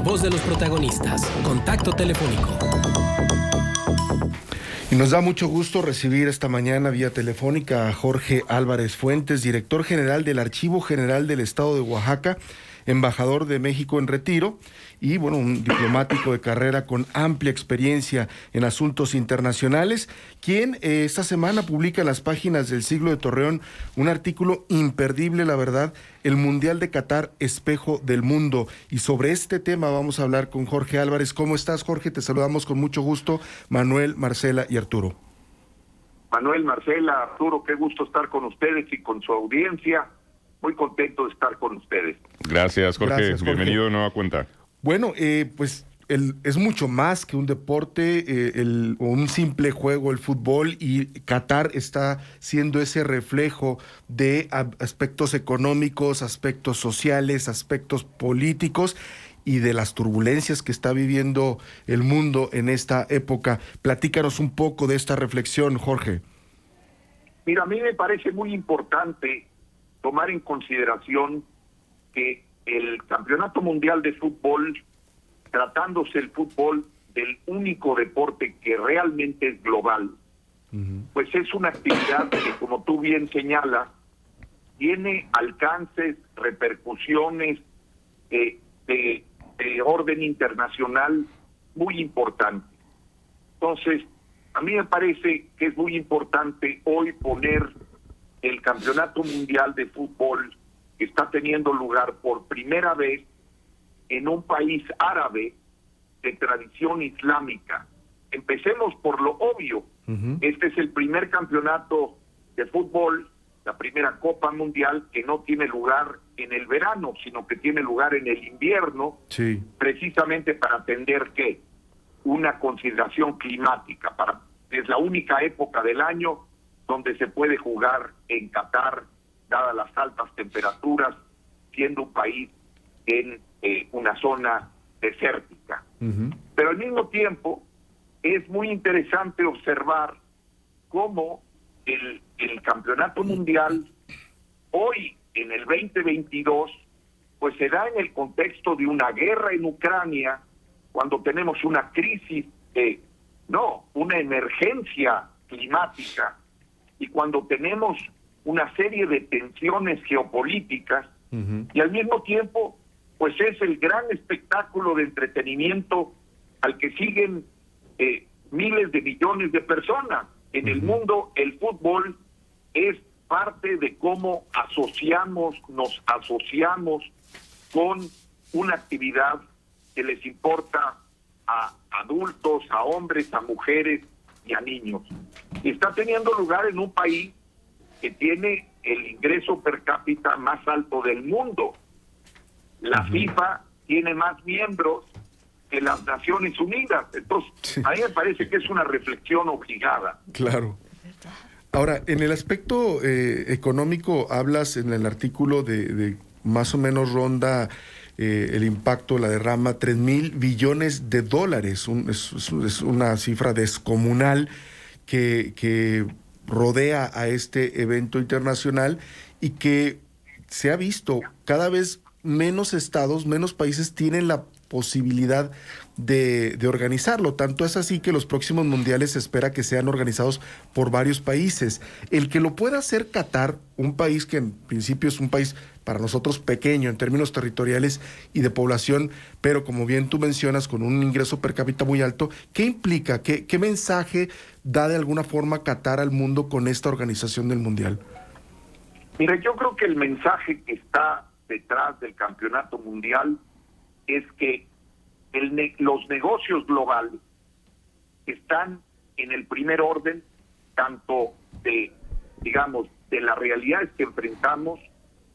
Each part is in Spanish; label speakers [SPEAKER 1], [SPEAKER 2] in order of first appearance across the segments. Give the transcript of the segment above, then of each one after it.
[SPEAKER 1] voz de los protagonistas. Contacto telefónico.
[SPEAKER 2] Y nos da mucho gusto recibir esta mañana vía telefónica a Jorge Álvarez Fuentes, director general del Archivo General del Estado de Oaxaca, embajador de México en retiro y, bueno, un diplomático de carrera con amplia experiencia en asuntos internacionales, quien esta semana publica en las páginas del Siglo de Torreón un artículo imperdible, la verdad, el Mundial de Qatar, espejo del mundo. Y sobre este tema vamos a hablar con Jorge Álvarez. ¿Cómo estás, Jorge? Te saludamos con mucho gusto, Manuel, Marcela y Arturo.
[SPEAKER 3] Manuel, Marcela, Arturo, qué gusto estar con ustedes y con su audiencia. Muy contento de estar con ustedes.
[SPEAKER 4] Gracias, Jorge.
[SPEAKER 2] Gracias, Jorge.
[SPEAKER 4] Bienvenido de nueva cuenta.
[SPEAKER 2] Bueno, pues es mucho más que un deporte o un simple juego el fútbol, y Qatar está siendo ese reflejo de aspectos económicos, aspectos sociales, aspectos políticos y de las turbulencias que está viviendo el mundo en esta época. Platícanos un poco de esta reflexión, Jorge.
[SPEAKER 3] Mira, a mí me parece muy importante tomar en consideración que el Campeonato Mundial de Fútbol, tratándose el fútbol del único deporte que realmente es global, pues es una actividad que, como tú bien señalas, tiene alcances, repercusiones de orden internacional muy importantes. Entonces, a mí me parece que es muy importante hoy poner el Campeonato Mundial de Fútbol, que está teniendo lugar por primera vez en un país árabe de tradición islámica. Empecemos por lo obvio. Este es el primer campeonato de fútbol, la primera Copa Mundial, que no tiene lugar en el verano, sino que tiene lugar en el invierno,
[SPEAKER 2] Sí.
[SPEAKER 3] precisamente para atender ¿qué? Una consideración climática. Es la única época del año donde se puede jugar en Qatar, dadas las altas temperaturas, siendo un país en una zona desértica. Pero al mismo tiempo es muy interesante observar cómo el Campeonato Mundial hoy, en el 2022, pues se da en el contexto de una guerra en Ucrania, cuando tenemos una crisis, una emergencia climática, y cuando tenemos una serie de tensiones geopolíticas, y al mismo tiempo, pues es el gran espectáculo de entretenimiento al que siguen miles de millones de personas. En el mundo, el fútbol es parte de cómo nos asociamos con una actividad que les importa a adultos, a hombres, a mujeres y a niños. Y está teniendo lugar en un país que tiene el ingreso per cápita más alto del mundo. La FIFA tiene más miembros que las Naciones Unidas. Entonces,
[SPEAKER 2] Sí.
[SPEAKER 3] a mí me parece que es una reflexión obligada.
[SPEAKER 2] Claro. Ahora, en el aspecto económico, hablas en el artículo de más o menos ronda el impacto, la derrama, 3,000 billones de dólares. Es una cifra descomunal que rodea a este evento internacional y que se ha visto cada vez menos estados, menos países tienen la posibilidad de organizarlo. Tanto es así que los próximos mundiales se espera que sean organizados por varios países. El que lo pueda hacer Qatar, un país que en principio es un país para nosotros pequeño en términos territoriales y de población, pero como bien tú mencionas, con un ingreso per cápita muy alto, ¿qué implica? ¿Qué mensaje da de alguna forma Qatar al mundo con esta organización del mundial?
[SPEAKER 3] Mira, yo creo que el mensaje que está detrás del campeonato mundial es que los negocios globales están en el primer orden, tanto de las realidades que enfrentamos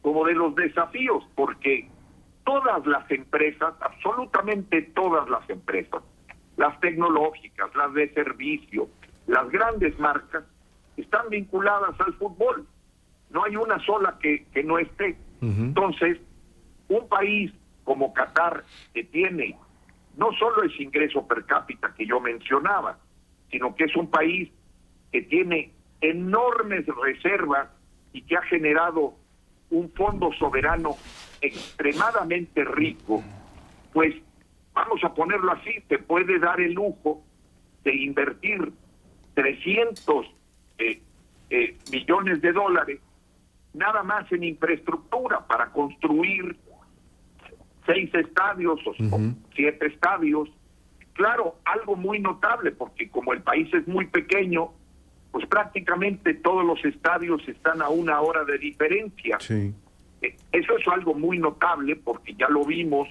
[SPEAKER 3] como de los desafíos, porque todas las empresas, absolutamente todas las empresas, las tecnológicas, las de servicio, las grandes marcas, están vinculadas al fútbol. No hay una sola que no esté. Entonces, un país como Qatar, que tiene no solo ese ingreso per cápita que yo mencionaba, sino que es un país que tiene enormes reservas y que ha generado un fondo soberano extremadamente rico, pues vamos a ponerlo así, se puede dar el lujo de invertir 300 millones de dólares nada más en infraestructura para construir 6 estadios o 7 estadios. Claro, algo muy notable, porque como el país es muy pequeño, pues prácticamente todos los estadios están a 1 hora de diferencia.
[SPEAKER 2] Sí.
[SPEAKER 3] Eso es algo muy notable, porque ya lo vimos,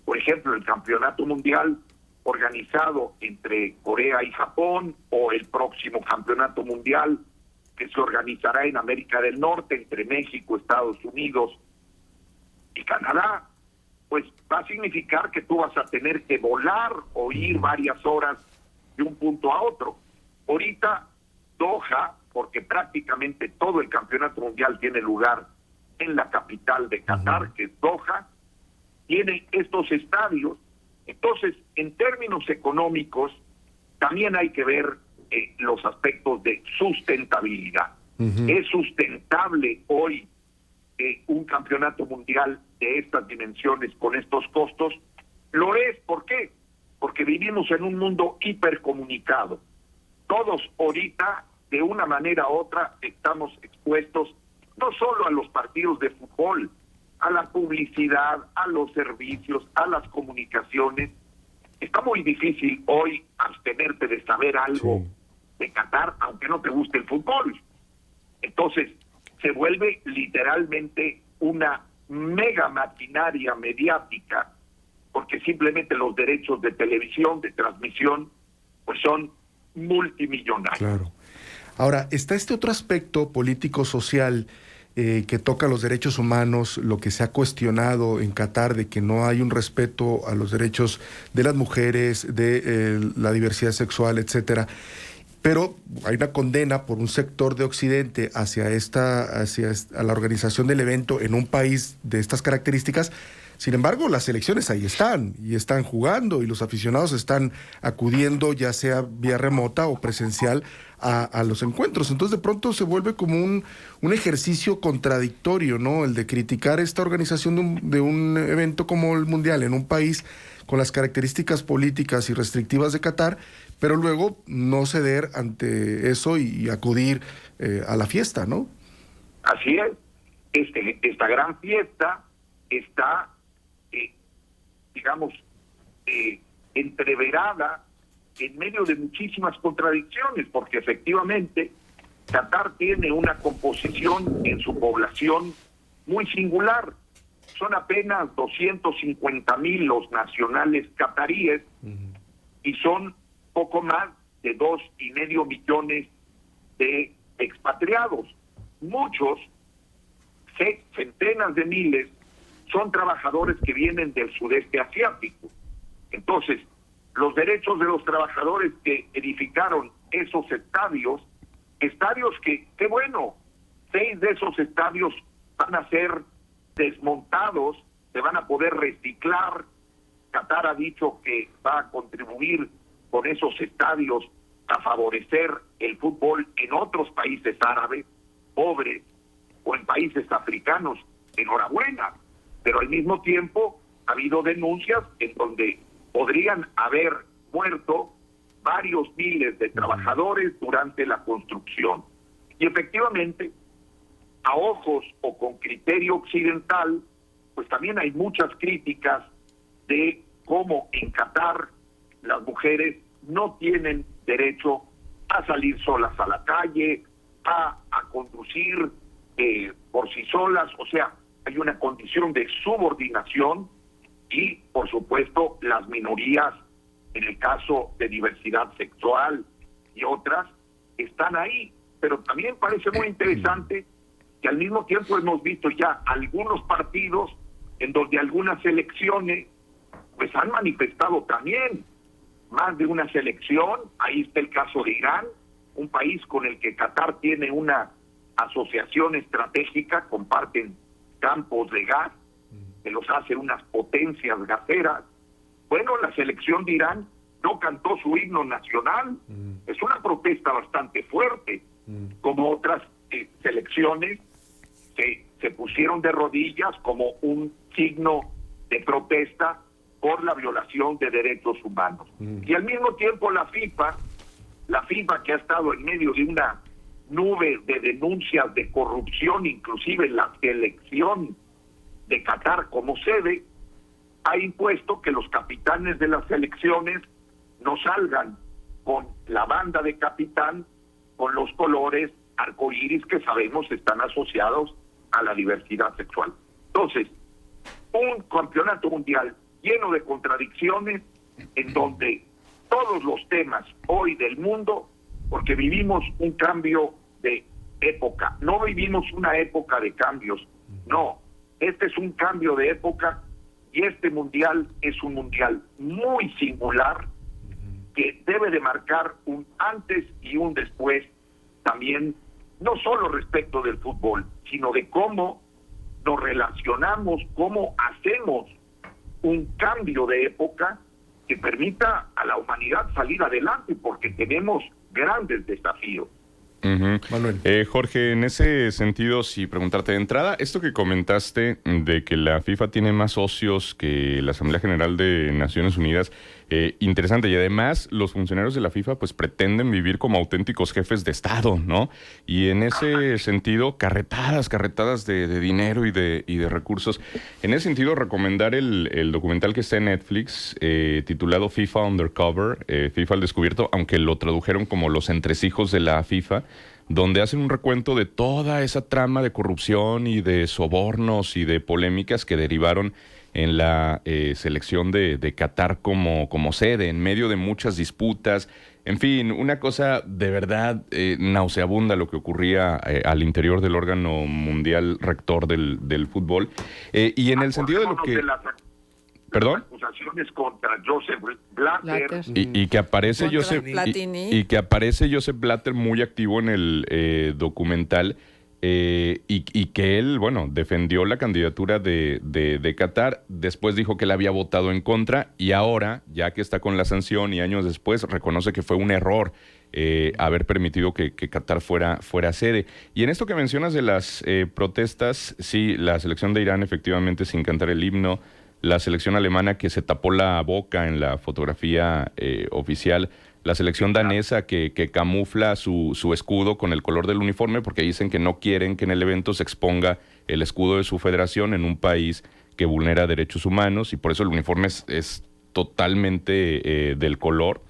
[SPEAKER 3] por ejemplo, el campeonato mundial organizado entre Corea y Japón, o el próximo campeonato mundial que se organizará en América del Norte entre México, Estados Unidos y Canadá, pues va a significar que tú vas a tener que volar o ir varias horas de un punto a otro. Ahorita Doha, porque prácticamente todo el campeonato mundial tiene lugar en la capital de Qatar, que es Doha, tiene estos estadios. Entonces, en términos económicos, también hay que ver los aspectos de sustentabilidad. ¿Es sustentable hoy un campeonato mundial de estas dimensiones con estos costos? Lo es. ¿Por qué? Porque vivimos en un mundo hipercomunicado. Todos ahorita, de una manera u otra, estamos expuestos no solo a los partidos de fútbol, a la publicidad, a los servicios, a las comunicaciones. Está muy difícil hoy abstenerte de saber algo de Qatar, aunque no te guste el fútbol. Entonces, se vuelve literalmente una mega maquinaria mediática, porque simplemente los derechos de televisión, de transmisión, pues son multimillonarios.
[SPEAKER 2] Claro. Ahora, está este otro aspecto político-social que toca los derechos humanos, lo que se ha cuestionado en Qatar de que no hay un respeto a los derechos de las mujeres, de la diversidad sexual, etcétera. Pero hay una condena por un sector de Occidente hacia la organización del evento en un país de estas características. Sin embargo, las selecciones ahí están y están jugando, y los aficionados están acudiendo, ya sea vía remota o presencial, a los encuentros. Entonces, de pronto se vuelve como un ejercicio contradictorio, ¿no? El de criticar esta organización de un evento como el Mundial en un país con las características políticas y restrictivas de Qatar, pero luego no ceder ante eso y acudir a la fiesta, ¿no?
[SPEAKER 3] Así es. Esta gran fiesta está, entreverada en medio de muchísimas contradicciones, porque efectivamente Qatar tiene una composición en su población muy singular. Son apenas 250,000 los nacionales cataríes, y son poco más de 2,5 millones de expatriados. Muchos, centenas de miles, son trabajadores que vienen del sudeste asiático. Entonces, los derechos de los trabajadores que edificaron esos estadios que, qué bueno, 6 de esos estadios van a ser desmontados, se van a poder reciclar. Qatar ha dicho que va a contribuir con esos estadios a favorecer el fútbol en otros países árabes, pobres, o en países africanos. Enhorabuena. Pero al mismo tiempo ha habido denuncias en donde podrían haber muerto varios miles de trabajadores durante la construcción. Y efectivamente, a ojos o con criterio occidental, pues también hay muchas críticas de cómo en Qatar las mujeres no tienen derecho a salir solas a la calle, a conducir por sí solas. O sea, hay una condición de subordinación, y por supuesto las minorías, en el caso de diversidad sexual y otras, están ahí. Pero también parece muy interesante que al mismo tiempo hemos visto ya algunos partidos en donde algunas selecciones pues han manifestado también. Más de una selección. Ahí está el caso de Irán, un país con el que Qatar tiene una asociación estratégica, comparten campos de gas que los hace unas potencias gaseras. Bueno, la selección de Irán no cantó su himno nacional. Es una protesta bastante fuerte. Como otras selecciones se pusieron de rodillas como un signo de protesta por la violación de derechos humanos. Y al mismo tiempo la FIFA que ha estado en medio de una nube de denuncias de corrupción, inclusive en la selección de Qatar como sede, ha impuesto que los capitanes de las selecciones no salgan con la banda de capitán, con los colores arcoíris que sabemos están asociados a la diversidad sexual. Entonces, un campeonato mundial lleno de contradicciones, en donde todos los temas hoy del mundo, porque vivimos un cambio de época, no vivimos una época de cambios, no, este es un cambio de época y este mundial es un mundial muy singular que debe de marcar un antes y un después también, no solo respecto del fútbol, sino de cómo nos relacionamos, cómo hacemos un cambio de época que permita a la humanidad salir adelante, porque tenemos grandes desafíos.
[SPEAKER 4] Manuel. Jorge, en ese sentido, si preguntarte de entrada, esto que comentaste de que la FIFA tiene más socios que la Asamblea General de Naciones Unidas, interesante, y además los funcionarios de la FIFA pues pretenden vivir como auténticos jefes de Estado, ¿no? Y en ese sentido, carretadas de dinero y de recursos. En ese sentido, recomendar el documental que está en Netflix, titulado FIFA Undercover, FIFA al descubierto, aunque lo tradujeron como Los entresijos de la FIFA, donde hacen un recuento de toda esa trama de corrupción y de sobornos y de polémicas que derivaron en la selección de Qatar como sede, en medio de muchas disputas. En fin, una cosa de verdad nauseabunda lo que ocurría al interior del órgano mundial rector del fútbol. Y en el sentido de lo que... ¿Perdón?
[SPEAKER 3] Acusaciones contra Joseph Blatter.
[SPEAKER 4] Y que aparece Joseph y que aparece Joseph Blatter muy activo en el documental, y que él, bueno, defendió la candidatura de Qatar, después dijo que él había votado en contra, y ahora, ya que está con la sanción y años después, reconoce que fue un error haber permitido que Qatar fuera sede. Y en esto que mencionas de las protestas, sí, la selección de Irán efectivamente sin cantar el himno, la selección alemana que se tapó la boca en la fotografía oficial, la selección danesa que camufla su escudo con el color del uniforme porque dicen que no quieren que en el evento se exponga el escudo de su federación en un país que vulnera derechos humanos, y por eso el uniforme es totalmente del color,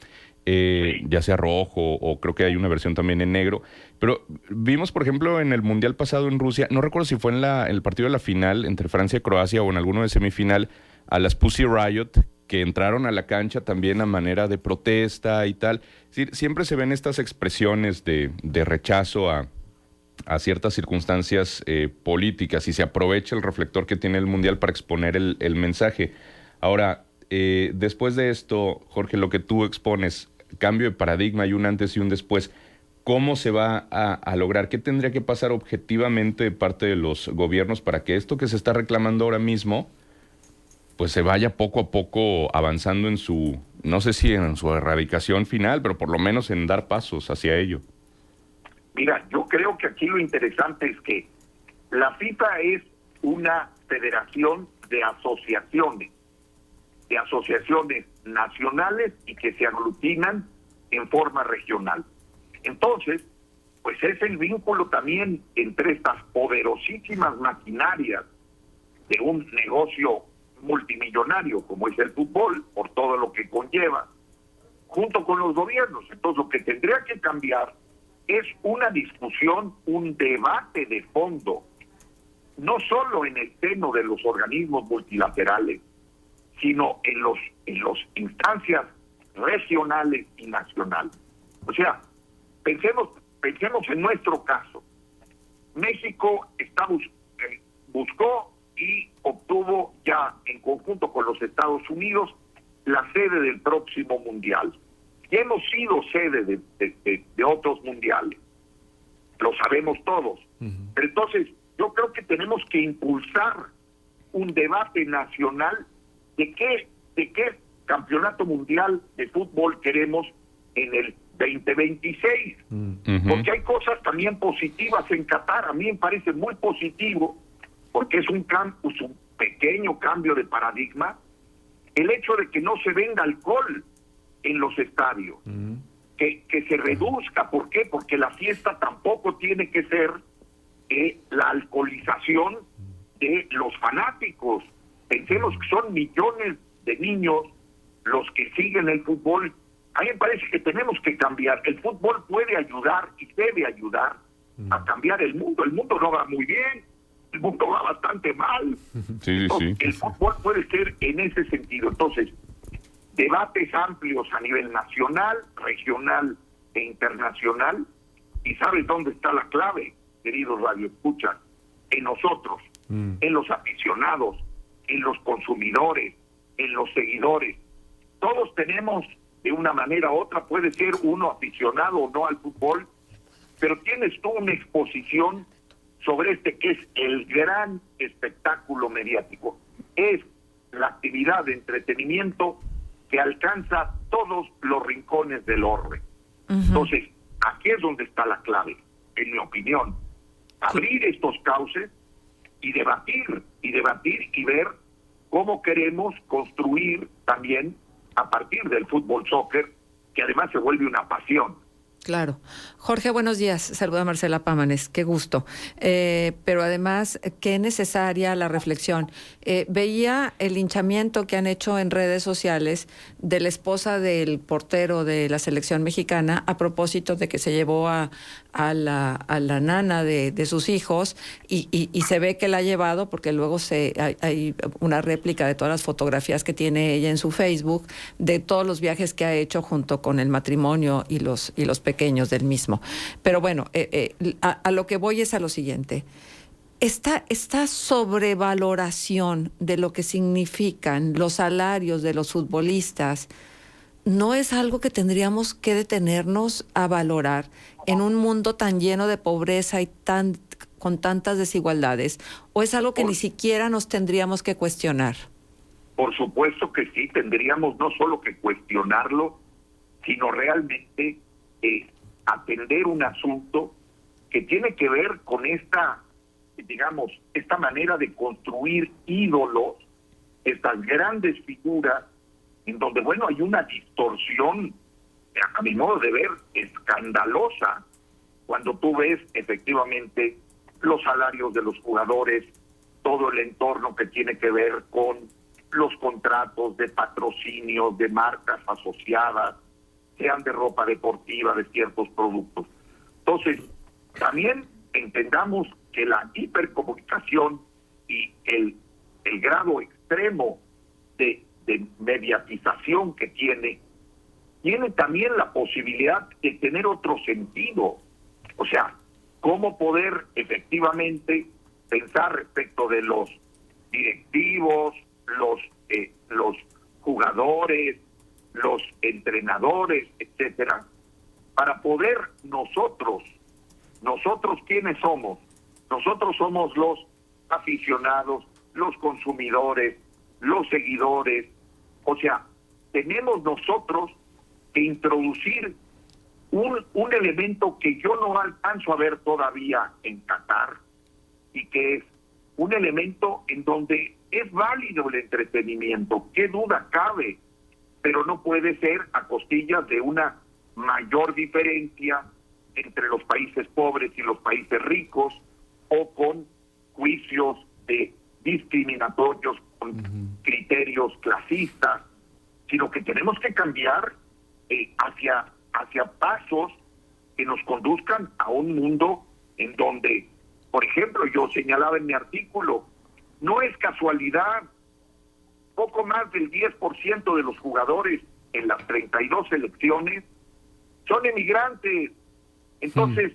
[SPEAKER 4] ya sea rojo o creo que hay una versión también en negro. Pero vimos, por ejemplo, en el Mundial pasado en Rusia, no recuerdo si fue en el partido de la final entre Francia y Croacia o en alguno de semifinal, a las Pussy Riot, que entraron a la cancha también a manera de protesta y tal. Es decir, siempre se ven estas expresiones de rechazo a ciertas circunstancias políticas, y se aprovecha el reflector que tiene el Mundial para exponer el mensaje. Ahora, después de esto, Jorge, lo que tú expones, cambio de paradigma y un antes y un después, ¿cómo se va a lograr? ¿Qué tendría que pasar objetivamente de parte de los gobiernos para que esto que se está reclamando ahora mismo pues se vaya poco a poco avanzando en su, no sé si en su erradicación final, pero por lo menos en dar pasos hacia ello?
[SPEAKER 3] Mira, yo creo que aquí lo interesante es que la FIFA es una federación de asociaciones nacionales y que se aglutinan en forma regional. Entonces, pues es el vínculo también entre estas poderosísimas maquinarias de un negocio multimillonario como es el fútbol, por todo lo que conlleva, junto con los gobiernos. Entonces, lo que tendría que cambiar es una discusión, un debate de fondo, no solo en el seno de los organismos multilaterales, sino en los instancias regionales y nacionales. O sea, pensemos en nuestro caso. México buscó y obtuvo ya en conjunto con los Estados Unidos la sede del próximo mundial. Y hemos sido sede de otros mundiales, lo sabemos todos. Pero entonces yo creo que tenemos que impulsar un debate nacional de qué campeonato mundial de fútbol queremos en el 2026, porque hay cosas también positivas en Qatar. A mí me parece muy positivo porque es un pequeño cambio de paradigma, El hecho de que no se venda alcohol en los estadios, que se reduzca. ¿Por qué? Porque la fiesta tampoco tiene que ser la alcoholización de los fanáticos. Pensemos que son millones de niños los que siguen el fútbol. A mí me parece que tenemos que cambiar. El fútbol puede ayudar y debe ayudar a cambiar el mundo. El mundo no va muy bien, el mundo va bastante mal.
[SPEAKER 4] Sí.
[SPEAKER 3] El fútbol puede ser en ese sentido. Entonces, debates amplios a nivel nacional, regional e internacional. ¿Y sabes dónde está la clave, queridos radioescuchas? En nosotros, en los aficionados, en los consumidores, en los seguidores. Todos tenemos, de una manera u otra, puede ser uno aficionado o no al fútbol, pero tienes tú una exposición sobre que es el gran espectáculo mediático. Es la actividad de entretenimiento que alcanza todos los rincones del orbe. Entonces, aquí es donde está la clave, en mi opinión. Abrir estos cauces y debatir y ver cómo queremos construir también a partir del fútbol soccer, que además se vuelve una pasión.
[SPEAKER 5] Claro. Jorge, buenos días. Saluda a Marcela Pámanes. Qué gusto. Pero además, qué necesaria la reflexión. Veía el linchamiento que han hecho en redes sociales de la esposa del portero de la selección mexicana a propósito de que se llevó a la nana de sus hijos y se ve que la ha llevado porque luego hay una réplica de todas las fotografías que tiene ella en su Facebook de todos los viajes que ha hecho junto con el matrimonio y los pequeños del mismo. Pero bueno, a lo que voy es a lo siguiente. Esta sobrevaloración de lo que significan los salarios de los futbolistas no es algo que tendríamos que detenernos a valorar en un mundo tan lleno de pobreza y con tantas desigualdades, o es algo que ni siquiera nos tendríamos que cuestionar.
[SPEAKER 3] Por supuesto que sí, tendríamos no solo que cuestionarlo, sino realmente atender un asunto que tiene que ver con esta manera de construir ídolos, estas grandes figuras, en donde, bueno, hay una distorsión, a mi modo de ver, escandalosa, cuando tú ves efectivamente los salarios de los jugadores, todo el entorno que tiene que ver con los contratos de patrocinios de marcas asociadas, sean de ropa deportiva, de ciertos productos. Entonces, también entendamos que la hipercomunicación y el grado extremo de mediatización que tiene también la posibilidad de tener otro sentido. O sea, cómo poder efectivamente pensar respecto de los directivos, los jugadores, los entrenadores, etcétera, para poder nosotros ¿quiénes somos? Nosotros somos los aficionados, los consumidores, los seguidores. O sea, tenemos nosotros que introducir un elemento que yo no alcanzo a ver todavía en Qatar, y que es un elemento en donde es válido el entretenimiento, qué duda cabe, pero no puede ser a costillas de una mayor diferencia entre los países pobres y los países ricos, o con juicios discriminatorios, con criterios clasistas, sino que tenemos que cambiar hacia pasos que nos conduzcan a un mundo en donde, por ejemplo, yo señalaba en mi artículo, no es casualidad, poco más del 10% de los jugadores en las 32 selecciones son emigrantes. Entonces,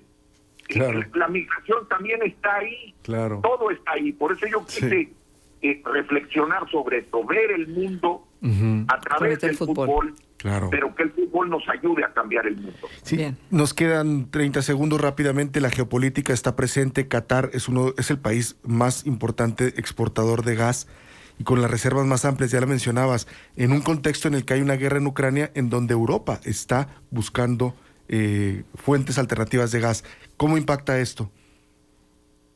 [SPEAKER 2] claro,
[SPEAKER 3] la migración también está ahí,
[SPEAKER 2] claro,
[SPEAKER 3] todo está ahí. Por eso yo quise reflexionar sobre esto, ver el mundo a través del fútbol,
[SPEAKER 2] claro,
[SPEAKER 3] pero que el fútbol nos ayude a cambiar el mundo.
[SPEAKER 2] Sí.
[SPEAKER 5] Bien.
[SPEAKER 2] Nos quedan 30 segundos rápidamente. La geopolítica está presente. Qatar es el país más importante exportador de gas y con las reservas más amplias, ya lo mencionabas, en un contexto en el que hay una guerra en Ucrania, en donde Europa está buscando fuentes alternativas de gas. ¿Cómo impacta esto?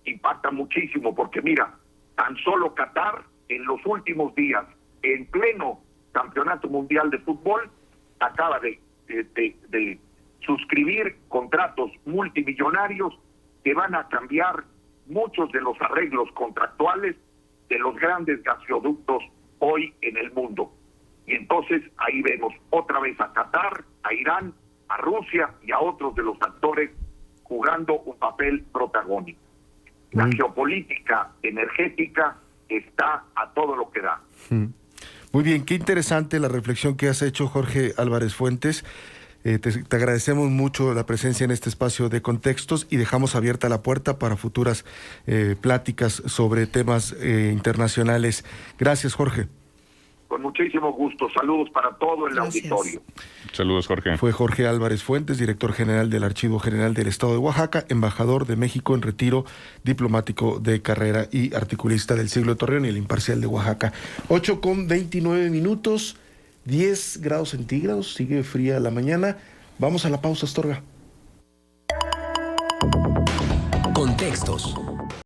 [SPEAKER 3] Impacta muchísimo, porque mira, tan solo Qatar en los últimos días, en pleno Campeonato Mundial de Fútbol acaba de suscribir contratos multimillonarios que van a cambiar muchos de los arreglos contractuales de los grandes gasoductos hoy en el mundo. Y entonces ahí vemos otra vez a Qatar, a Irán, a Rusia y a otros de los actores jugando un papel protagónico. La geopolítica energética está a todo lo que da.
[SPEAKER 2] Muy bien, qué interesante la reflexión que has hecho, Jorge Álvarez Fuentes. Te agradecemos mucho la presencia en este espacio de Contextos y dejamos abierta la puerta para futuras pláticas sobre temas internacionales. Gracias, Jorge.
[SPEAKER 3] Con muchísimo gusto. Saludos para todo el auditorio.
[SPEAKER 4] Saludos, Jorge.
[SPEAKER 2] Fue Jorge Álvarez Fuentes, director general del Archivo General del Estado de Oaxaca, embajador de México en retiro, diplomático de carrera y articulista del Siglo de Torreón y El Imparcial de Oaxaca. 8:29, 10 grados centígrados, sigue fría la mañana. Vamos a la pausa, Astorga.
[SPEAKER 1] Contextos